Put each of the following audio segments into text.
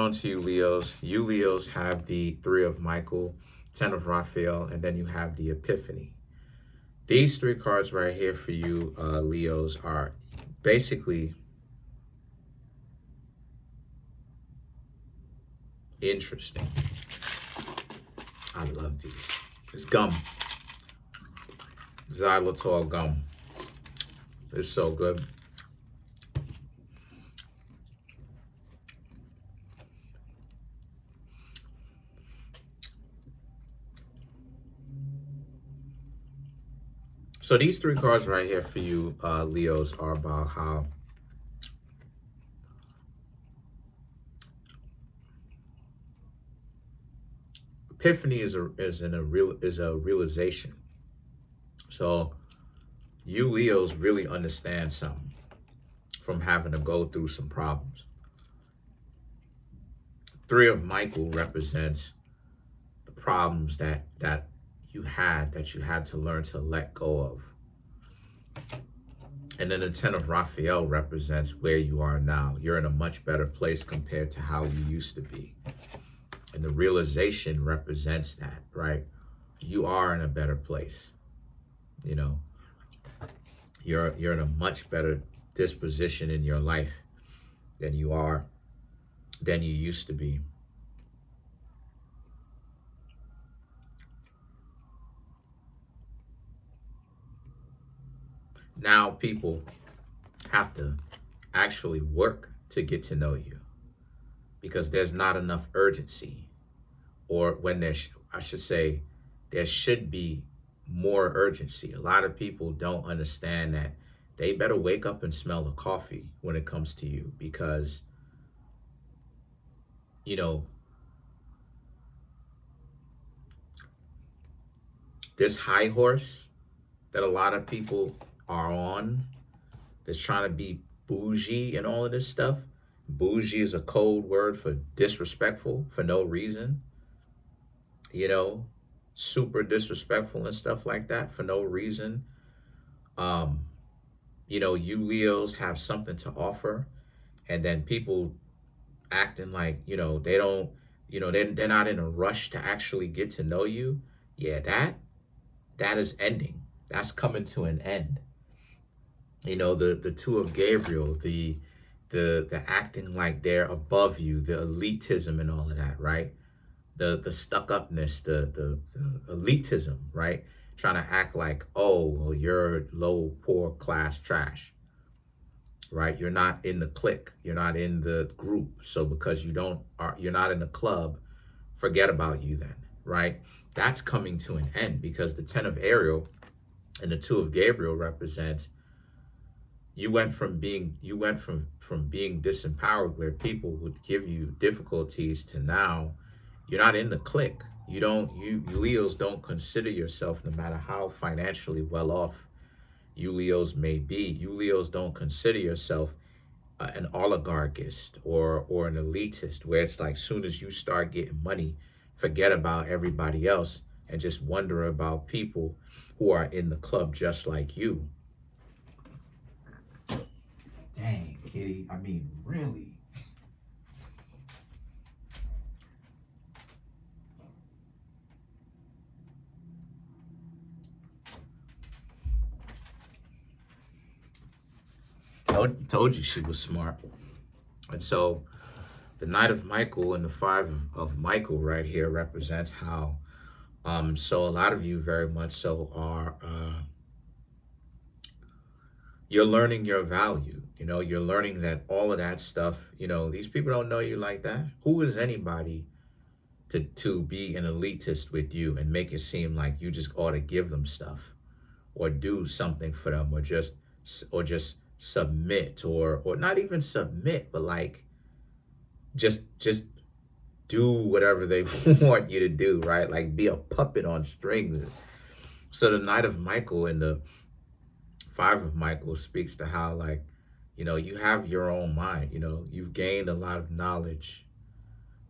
On to you, Leos. You Leos have the Three of Michael, Ten of Raphael, and then you have the Epiphany. These three cards right here for you, Leos, are basically interesting. I love these. It's gum. Xylitol gum. It's so good. So these three cards right here for you, Leos, are about how Epiphany is a realization. So you Leos really understand something from having to go through some problems. Three of Michael represents the problems that you had to learn to let go of. And then the Ten of Raphael represents where you are now. You're in a much better place compared to how you used to be. And the realization represents that, right? You are in a better place. You know, you're in a much better disposition in your life than you used to be. Now people have to actually work to get to know you because there's not enough urgency, or when I should say, there should be more urgency. A lot of people don't understand that they better wake up and smell the coffee when it comes to you, because, you know, this high horse that a lot of people are on, that's trying to be bougie and all of this stuff. Bougie is a code word for disrespectful for no reason. You know, super disrespectful and stuff like that for no reason. Um, you Leos have something to offer, and then people acting like, they don't, they're not in a rush to actually get to know you. Yeah, that is ending. That's coming to an end. The two of Gabriel, the acting like they're above you, the elitism and all of that, right? The stuck upness, the elitism, right? Trying to act like, oh, well, you're low, poor class trash, right? You're not in the clique, you're not in the group. So because you're not in the club, forget about you then, right? That's coming to an end, because the Ten of Ariel and the Two of Gabriel represent, you went from being disempowered, where people would give you difficulties, to now you're not in the clique. You Leos don't consider yourself, no matter how financially well off you Leos may be, you Leos don't consider yourself an oligarchist or an elitist, where it's like, soon as you start getting money, forget about everybody else and just wonder about people who are in the club just like you. Dang, Kitty. I mean, really? Told you she was smart. And so the Knight of Michael and the Five of Michael right here represents how, so a lot of you very much so are, you're learning your value. You're learning that all of that stuff, these people don't know you like that. Who is anybody to be an elitist with you and make it seem like you just ought to give them stuff or do something for them, or just submit, or not even submit, but like just do whatever they want you to do, right? Like be a puppet on strings. So the Knight of Michael and the Five of Michael speaks to how, like, you have your own mind, you've gained a lot of knowledge,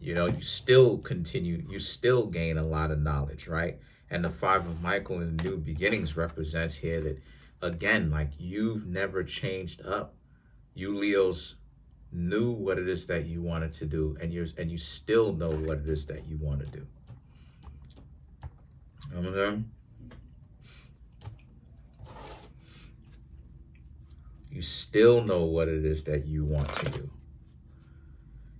you still gain a lot of knowledge, right? And the Five of Michael in the New Beginnings represents here that, again, like, you've never changed up. You Leos knew what it is that you wanted to do, and you still know what it is that you want to do. Okay? You still know what it is that you want to do.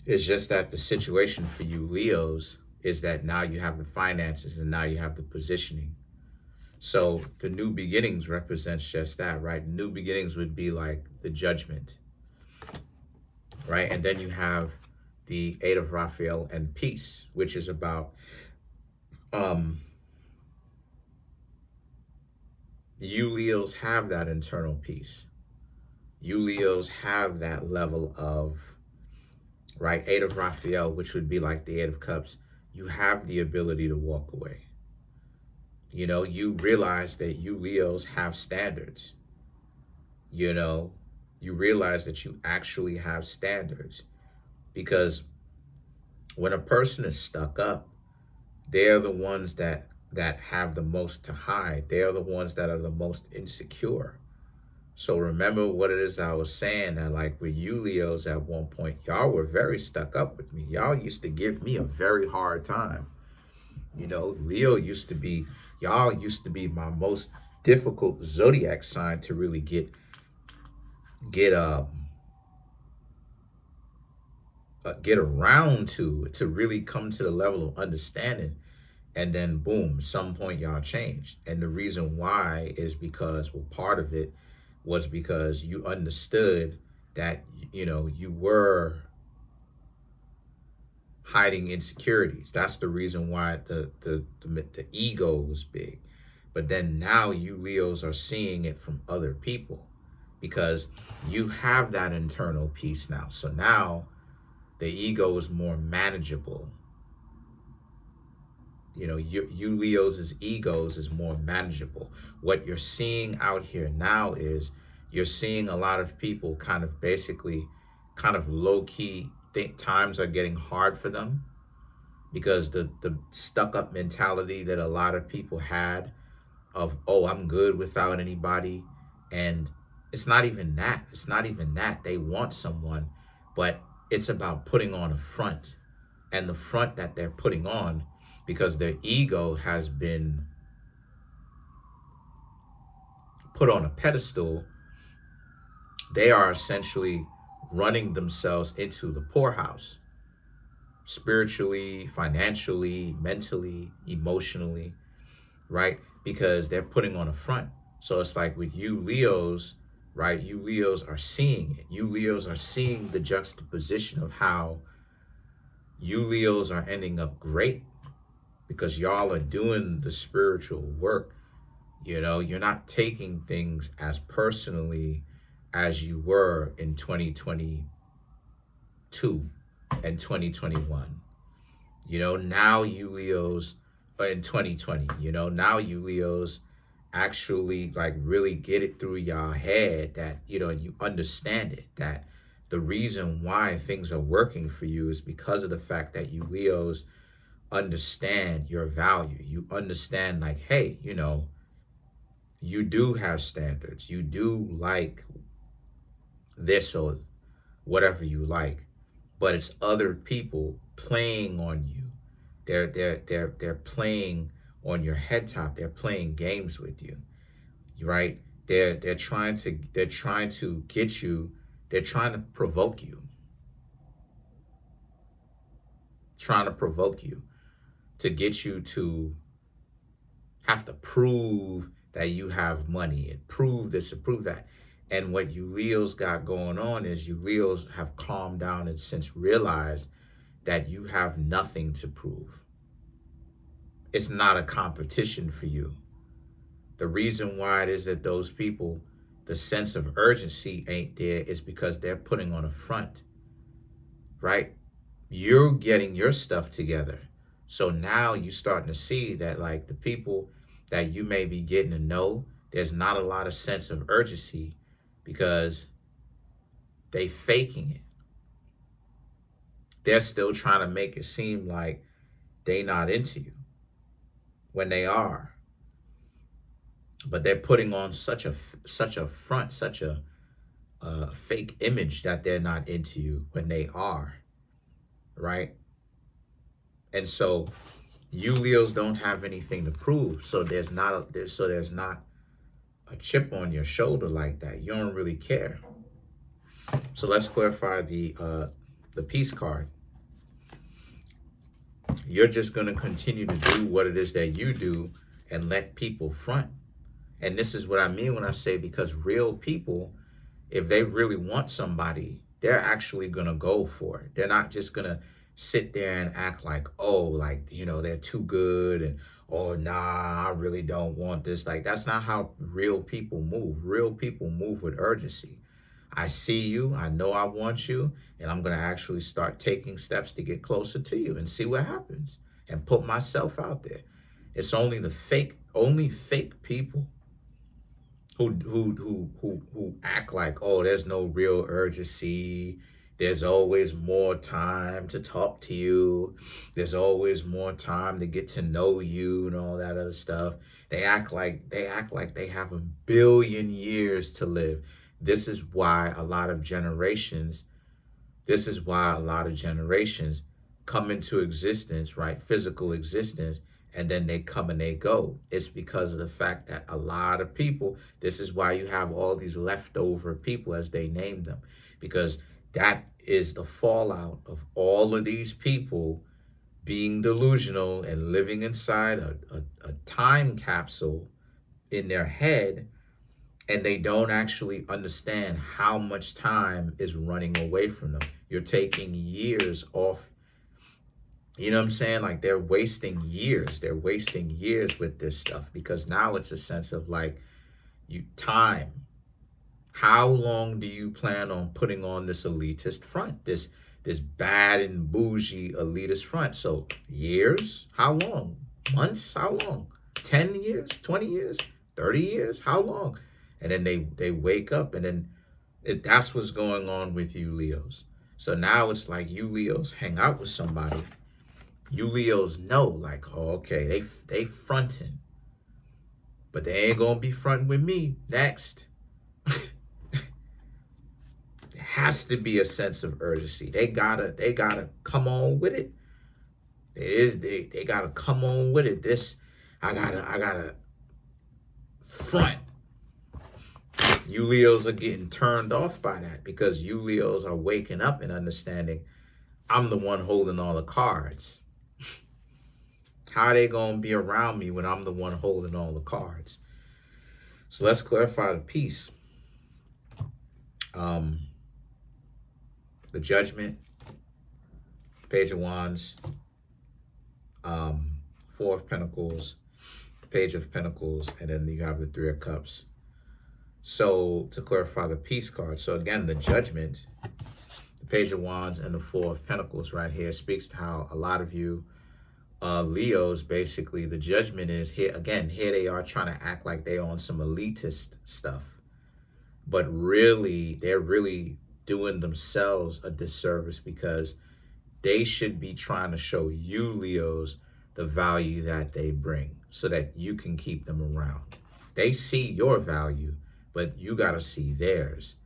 It's just that the situation for you Leos is that now you have the finances and now you have the positioning. So the new beginnings represents just that, right? New beginnings would be like the judgment, right? And then you have the Eight of Raphael and peace, which is about you Leos have that internal peace. You Leos have that level of, right, Eight of Raphael, which would be like the Eight of Cups. You have the ability to walk away. You know, you realize that you Leos have standards. You know, you realize that you actually have standards, because when a person is stuck up, they're the ones that have the most to hide. They're the ones that are the most insecure. So remember what it is I was saying, that like with you Leos at one point, y'all were very stuck up with me. Y'all used to give me a very hard time. You know, Leo used to be, y'all used to be my most difficult zodiac sign to really get around to really come to the level of understanding. And then boom, some point y'all changed. And the reason why is because, well, part of it was because you understood that, you know, you were hiding insecurities. That's the reason why the ego was big. But then now you Leos are seeing it from other people, because you have that internal peace now. So now the ego is more manageable. You know, you Leos' egos is more manageable. What you're seeing out here now is you're seeing a lot of people kind of basically kind of low-key think times are getting hard for them, because the stuck-up mentality that a lot of people had of, oh, I'm good without anybody. And it's not even that. It's not even that. They want someone, but it's about putting on a front. And the front that they're putting on, because their ego has been put on a pedestal, they are essentially running themselves into the poorhouse, spiritually, financially, mentally, emotionally, right? Because they're putting on a front. So it's like with you Leos, right? You Leos are seeing it. You Leos are seeing the juxtaposition of how you Leos are ending up great, because y'all are doing the spiritual work. You know, you're not taking things as personally as you were in 2022 and 2021. You know, now you Leos, in 2020, you know, now you Leos actually like really get it through your head that, you know, and you understand it, that the reason why things are working for you is because of the fact that you Leos understand your value. You understand like, hey, you know, you do have standards. You do like this or whatever you like, but it's other people playing on you. They're playing on your head top. They're playing games with you, right? They're trying to get you. They're trying to provoke you. Trying to provoke you to get you to have to prove that you have money and prove this and prove that. And what you Leos got going on is you Leos have calmed down and since realized that you have nothing to prove. It's not a competition for you. The reason why it is that those people, the sense of urgency ain't there is because they're putting on a front, right? You're getting your stuff together. So now you're starting to see that like the people that you may be getting to know, there's not a lot of sense of urgency because they faking it. They're still trying to make it seem like they not into you when they are. But they're putting on such a front, such a a fake image that they're not into you when they are, right? And so you Leos don't have anything to prove, so there's not a chip on your shoulder like that. You don't really care. So let's clarify the peace card. You're just going to continue to do what it is that you do and let people front. And this is what I mean when I say, because real people, if they really want somebody, they're actually going to go for it. They're not just going to sit there and act like, oh, like, you know, they're too good, and, oh, nah, I really don't want this. Like, that's not how real people move. Real people move with urgency. I see you, I know I want you, and I'm going to actually start taking steps to get closer to you and see what happens and put myself out there. It's only fake people who act like, oh, there's no real urgency. There's always more time to talk to you. There's always more time to get to know you and all that other stuff. They act like they have a billion years to live. This is why a lot of generations come into existence, right? Physical existence, and then they come and they go. It's because of the fact that a lot of people, this is why you have all these leftover people, as they name them, because that is the fallout of all of these people being delusional and living inside a time capsule in their head, and they don't actually understand how much time is running away from them. You're taking years off. You know what I'm saying? Like, they're wasting years. They're wasting years with this stuff, because now it's a sense of like, time. How long do you plan on putting on this elitist front? This bad and bougie elitist front. So years? How long? Months? How long? 10 years? 20 years? 30 years? How long? And then they wake up, and then that's what's going on with you Leos. So now it's like, you Leos hang out with somebody. You Leos know, like, oh, okay, they fronting, but they ain't gonna be fronting with me next. There has to be a sense of urgency. They gotta come on with it. They gotta come on with it. I gotta front. You Leos are getting turned off by that, because you Leos are waking up and understanding, I'm the one holding all the cards. How are they going to be around me when I'm the one holding all the cards? So let's clarify the piece. The Judgment, Page of Wands, Four of Pentacles, Page of Pentacles, and then you have the Three of Cups. So to clarify the peace card, so again, the Judgment, the Page of Wands, and the Four of Pentacles right here speaks to how a lot of you Leos, basically, the Judgment is here. Again, here they are trying to act like they're on some elitist stuff. But really, they're really doing themselves a disservice, because they should be trying to show you Leos the value that they bring, so that you can keep them around. They see your value, but you got to see theirs.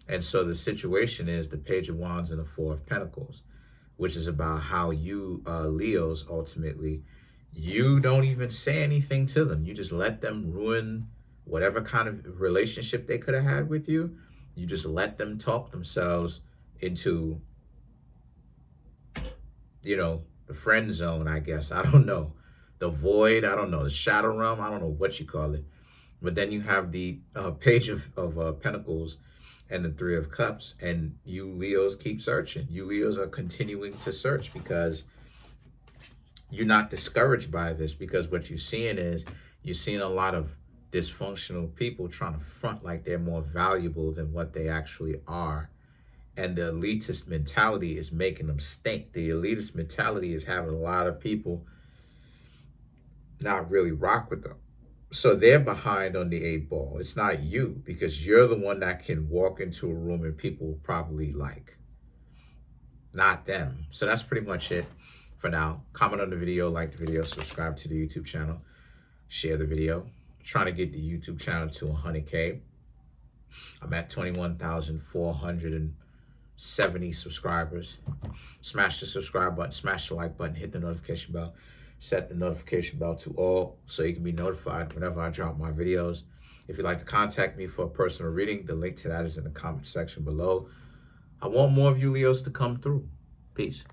And so the situation is the Page of Wands and the Four of Pentacles, which is about how you Leos, ultimately, you don't even say anything to them. You just let them ruin whatever kind of relationship they could have had with you. You just let them talk themselves into, you know, the friend zone, I guess. I don't know. The void, I don't know. The shadow realm, I don't know what you call it. But then you have the Page of Pentacles and the Three of Cups, and you Leos keep searching. You Leos are continuing to search, because you're not discouraged by this, because what you're seeing is, you're seeing a lot of dysfunctional people trying to front like they're more valuable than what they actually are. And the elitist mentality is making them stink. The elitist mentality is having a lot of people not really rock with them. So they're behind on the 8 ball. It's not you, because you're the one that can walk into a room and people will probably like, not them. So that's pretty much it for now. Comment on the video, like the video, subscribe to the YouTube channel, share the video. I'm trying to get the YouTube channel to 100K. I'm at 21,470 subscribers. Smash the subscribe button, smash the like button, hit the notification bell, set the notification bell to all so you can be notified whenever I drop my videos. If you'd like to contact me for a personal reading, the link to that is in the comment section below. I want more of you Leos to come through. Peace.